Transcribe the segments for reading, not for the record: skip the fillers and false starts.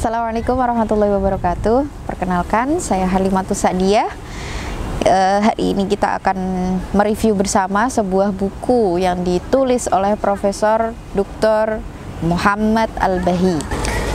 Assalamualaikum warahmatullahi wabarakatuh. Perkenalkan, saya Halimatus Sa'diyah. Hari ini kita akan mereview bersama sebuah buku yang ditulis oleh Profesor Dr. Muhammad Al-Bahi.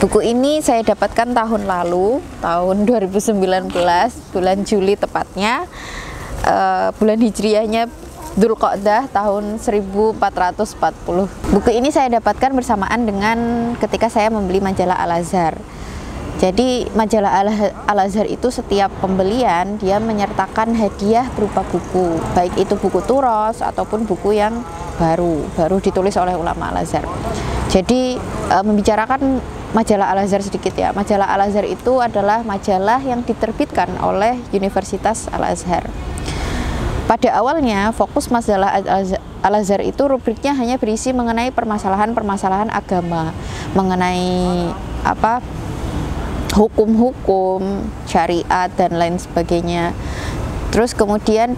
Buku ini saya dapatkan tahun lalu, tahun 2019, bulan Juli tepatnya. Bulan Hijriahnya Dzulqa'dah tahun 1440. Buku ini saya dapatkan bersamaan dengan ketika saya membeli majalah Al-Azhar. Jadi majalah Al-Azhar itu setiap pembelian dia menyertakan hadiah berupa buku, baik itu buku turos ataupun buku yang baru ditulis oleh ulama Al-Azhar. Jadi membicarakan majalah Al-Azhar sedikit ya. Majalah Al-Azhar itu adalah majalah yang diterbitkan oleh Universitas Al-Azhar. Pada awalnya, fokus majalah Al-Azhar itu rubriknya hanya berisi mengenai permasalahan-permasalahan agama, mengenai hukum-hukum, syariat, dan lain sebagainya. Terus kemudian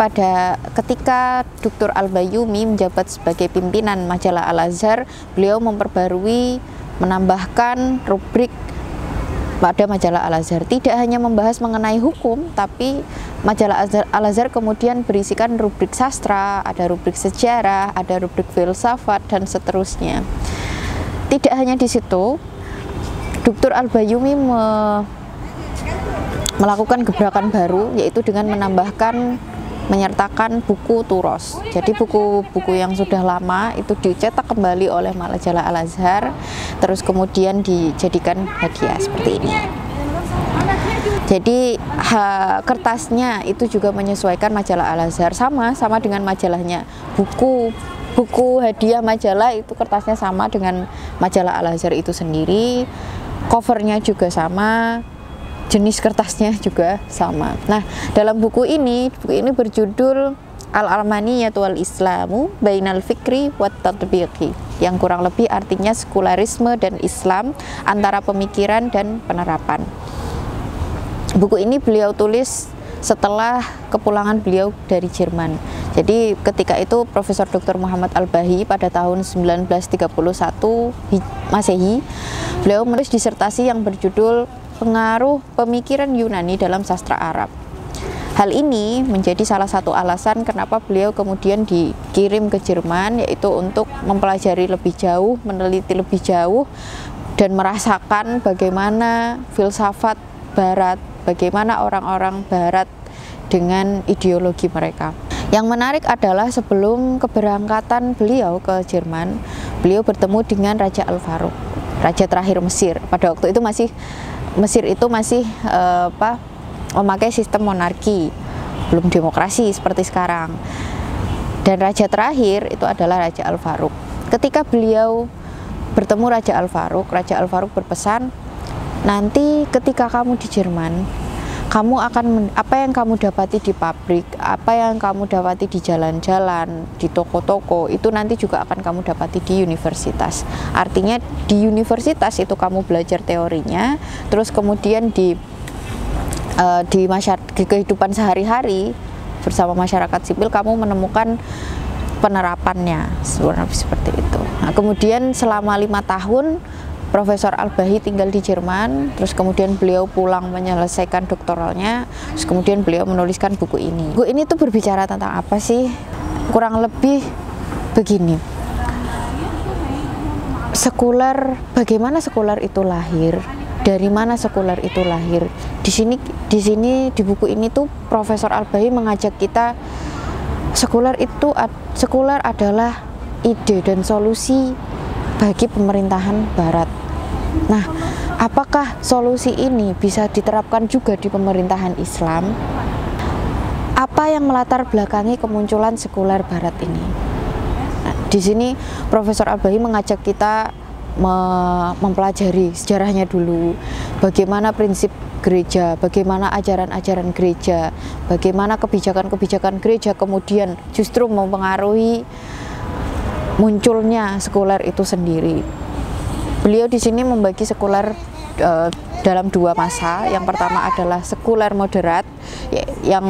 ketika Dr. Al-Bayyumi menjabat sebagai pimpinan majalah Al-Azhar, beliau memperbarui, menambahkan rubrik pada majalah Al-Azhar. Tidak hanya membahas mengenai hukum, tapi majalah Al-Azhar kemudian berisikan rubrik sastra, ada rubrik sejarah, ada rubrik filsafat, dan seterusnya. Tidak hanya di situ, Dr. Al-Bayyumi melakukan gebrakan baru, yaitu dengan menyertakan buku turos. Jadi buku-buku yang sudah lama itu dicetak kembali oleh majalah Al-Azhar, terus kemudian dijadikan hadiah seperti ini. Jadi kertasnya itu juga menyesuaikan majalah Al-Azhar, sama dengan majalahnya. Buku hadiah majalah itu kertasnya sama dengan majalah Al-Azhar itu sendiri, covernya juga sama, jenis kertasnya juga sama. Nah, dalam buku ini berjudul Al-Almaniyatu wal-Islamu Bainal Fikri wat Tatbiqi, yang kurang lebih artinya sekularisme dan Islam antara pemikiran dan penerapan. Buku ini beliau tulis setelah kepulangan beliau dari Jerman. Jadi ketika itu Profesor Dr. Muhammad Al-Bahi pada tahun 1931 Masehi, beliau menulis disertasi yang berjudul Pengaruh Pemikiran Yunani dalam Sastra Arab. Hal ini menjadi salah satu alasan kenapa beliau kemudian dikirim ke Jerman, yaitu untuk mempelajari lebih jauh, meneliti lebih jauh, dan merasakan bagaimana filsafat Barat, bagaimana orang-orang Barat dengan ideologi mereka. Yang menarik adalah sebelum keberangkatan beliau ke Jerman, beliau bertemu dengan Raja Al-Faruq, raja terakhir Mesir. Pada waktu itu Mesir itu masih memakai sistem monarki, belum demokrasi seperti sekarang. Dan raja terakhir itu adalah Raja Al-Faruq. Ketika beliau bertemu Raja Al-Faruq berpesan, nanti ketika kamu di Jerman, kamu akan apa yang kamu dapati di pabrik, apa yang kamu dapati di jalan-jalan, di toko-toko, itu nanti juga akan kamu dapati di universitas. Artinya di universitas itu kamu belajar teorinya, terus kemudian di kehidupan sehari-hari bersama masyarakat sipil kamu menemukan penerapannya, seperti itu. Nah, kemudian selama 5 tahun Profesor Al-Bahi tinggal di Jerman, terus kemudian beliau pulang menyelesaikan doktoralnya, terus kemudian beliau menuliskan buku ini. Buku ini tuh berbicara tentang apa sih? Kurang lebih begini. Sekuler, bagaimana sekuler itu lahir? Dari mana sekuler itu lahir? Di sini di buku ini tuh Profesor Al-Bahi mengajak kita, sekuler adalah ide dan solusi bagi pemerintahan Barat. Nah, apakah solusi ini bisa diterapkan juga di pemerintahan Islam? Apa yang melatar belakangi kemunculan sekuler Barat ini? Nah, di sini Profesor Al-Bahi mengajak kita mempelajari sejarahnya dulu, bagaimana prinsip gereja, bagaimana ajaran-ajaran gereja, bagaimana kebijakan-kebijakan gereja kemudian justru mempengaruhi munculnya sekuler itu sendiri. Beliau di sini membagi sekuler dalam 2 masa. Yang pertama adalah sekuler moderat yang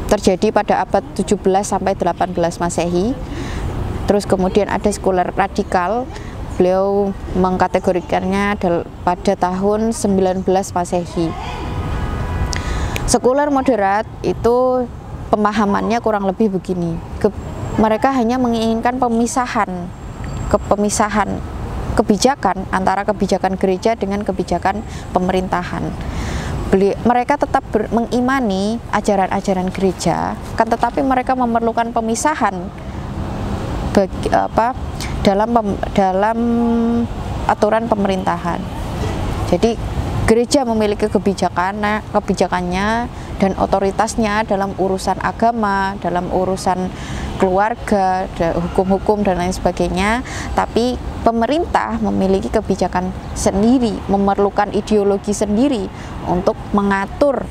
terjadi pada abad 17 sampai 18 Masehi. Terus kemudian ada sekuler radikal beliau mengkategorikannya pada tahun 19 Masehi. Sekuler moderat itu pemahamannya kurang lebih begini. Mereka hanya menginginkan pemisahan kebijakan antara kebijakan gereja dengan kebijakan pemerintahan. Mereka tetap mengimani ajaran-ajaran gereja, kan tetapi mereka memerlukan pemisahan dalam aturan pemerintahan. Jadi gereja memiliki kebijakannya dan otoritasnya dalam urusan agama, dalam urusan keluarga, hukum-hukum dan lain sebagainya, tapi pemerintah memiliki kebijakan sendiri, memerlukan ideologi sendiri untuk mengatur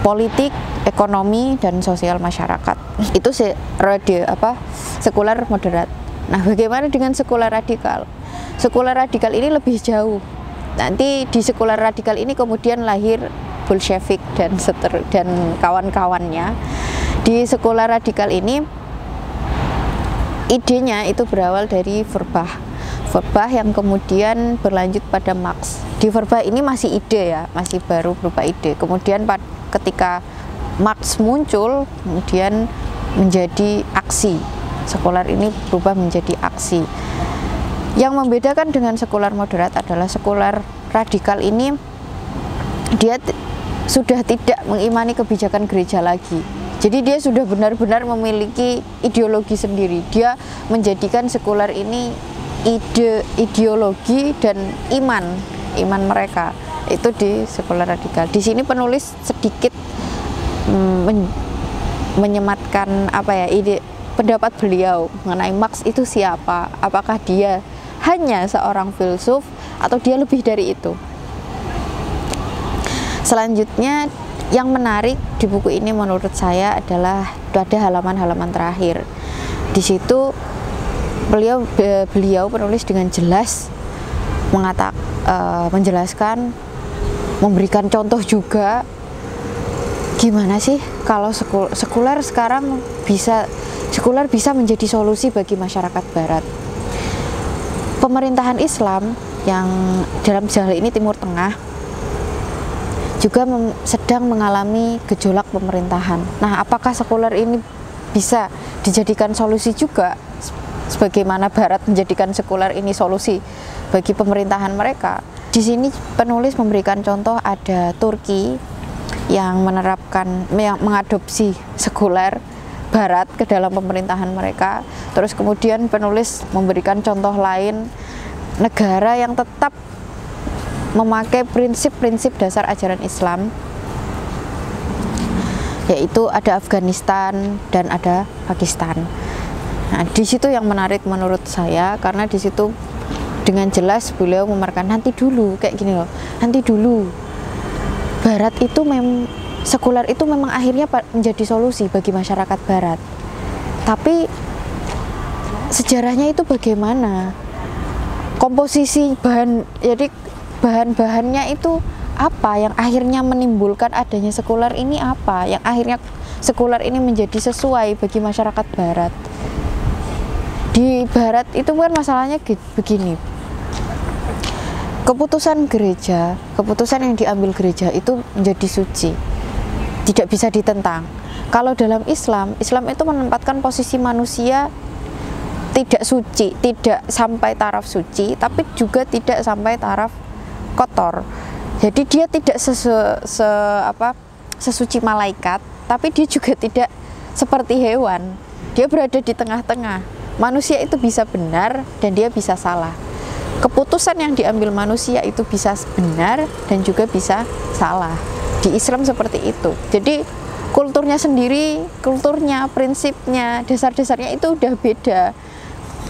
politik, ekonomi dan sosial masyarakat. Itu sekuler moderat. Nah, bagaimana dengan sekuler radikal? Sekuler radikal ini lebih jauh. Nanti di sekuler radikal ini kemudian lahir Bolshevik dan kawan-kawannya. Di sekuler radikal ini idenya itu berawal dari Feuerbach yang kemudian berlanjut pada Marx. Di Feuerbach ini masih ide ya, masih baru berupa ide. Kemudian ketika Marx muncul, kemudian menjadi aksi. Sekuler ini berubah menjadi aksi. Yang membedakan dengan sekuler moderat adalah sekuler radikal ini dia sudah tidak mengimani kebijakan gereja lagi. Jadi dia sudah benar-benar memiliki ideologi sendiri. Dia menjadikan sekuler ini ideologi dan iman mereka. Itu di sekuler radikal. Di sini penulis sedikit menyematkan pendapat beliau mengenai Marx itu siapa? Apakah dia hanya seorang filsuf atau dia lebih dari itu? Selanjutnya yang menarik di buku ini menurut saya adalah ada halaman-halaman terakhir. Di situ beliau penulis dengan jelas menjelaskan, memberikan contoh juga gimana sih kalau sekuler bisa menjadi solusi bagi masyarakat barat. Pemerintahan Islam yang dalam hal ini Timur Tengah juga sedang mengalami gejolak pemerintahan. Nah, apakah sekuler ini bisa dijadikan solusi juga sebagaimana Barat menjadikan sekuler ini solusi bagi pemerintahan mereka? Di sini penulis memberikan contoh ada Turki yang mengadopsi sekuler Barat ke dalam pemerintahan mereka. Terus kemudian penulis memberikan contoh lain negara yang tetap memakai prinsip-prinsip dasar ajaran Islam, yaitu ada Afghanistan dan ada Pakistan. Nah, di situ yang menarik menurut saya, karena di situ dengan jelas beliau memaparkan nanti dulu, kayak gini loh, nanti dulu Barat itu sekuler itu memang akhirnya menjadi solusi bagi masyarakat Barat. Tapi sejarahnya itu bagaimana? Komposisi bahan-bahannya itu apa yang akhirnya menimbulkan adanya sekuler ini, apa yang akhirnya sekuler ini menjadi sesuai bagi masyarakat Barat. Di Barat itu kan masalahnya begini, keputusan yang diambil gereja itu menjadi suci, tidak bisa ditentang. Kalau dalam Islam itu menempatkan posisi manusia tidak suci, tidak sampai taraf suci, tapi juga tidak sampai taraf kotor. Jadi dia tidak sesuci malaikat, tapi dia juga tidak seperti hewan. Dia berada di tengah-tengah. Manusia itu bisa benar dan dia bisa salah. Keputusan yang diambil manusia itu bisa benar dan juga bisa salah. Di Islam seperti itu. Jadi kulturnya sendiri, prinsipnya, dasar-dasarnya itu udah beda.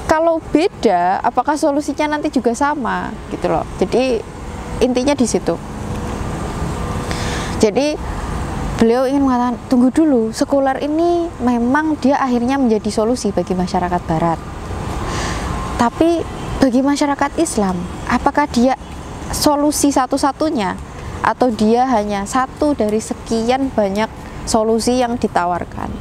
Kalau beda, apakah solusinya nanti juga sama gitu loh. Jadi intinya di situ. Jadi beliau ingin mengatakan, tunggu dulu, sekuler ini memang dia akhirnya menjadi solusi bagi masyarakat Barat. Tapi bagi masyarakat Islam, apakah dia solusi satu-satunya atau dia hanya satu dari sekian banyak solusi yang ditawarkan?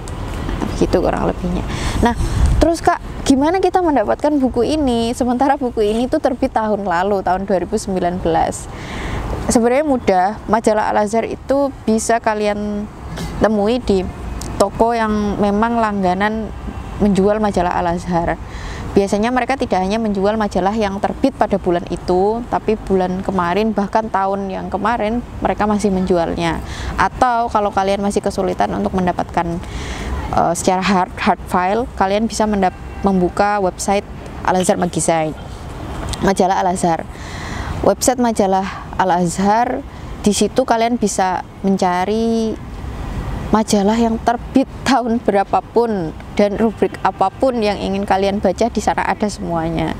Gitu kurang lebihnya. Nah, terus Kak, Gimana kita mendapatkan buku ini? Sementara buku ini tuh terbit tahun lalu, tahun 2019. Sebenarnya mudah. Majalah Al-Azhar itu bisa kalian temui di toko yang memang langganan menjual majalah Al-Azhar. Biasanya mereka tidak hanya menjual majalah yang terbit pada bulan itu, tapi bulan kemarin, bahkan tahun yang kemarin mereka masih menjualnya. Atau kalau kalian masih kesulitan untuk mendapatkan secara hard file, kalian bisa membuka website Al-Azhar Magazine, majalah Al-Azhar. Website majalah Al-Azhar, di situ kalian bisa mencari majalah yang terbit tahun berapapun dan rubrik apapun yang ingin kalian baca, di sana ada semuanya.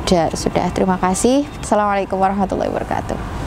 Sudah, terima kasih. Assalamualaikum warahmatullahi wabarakatuh.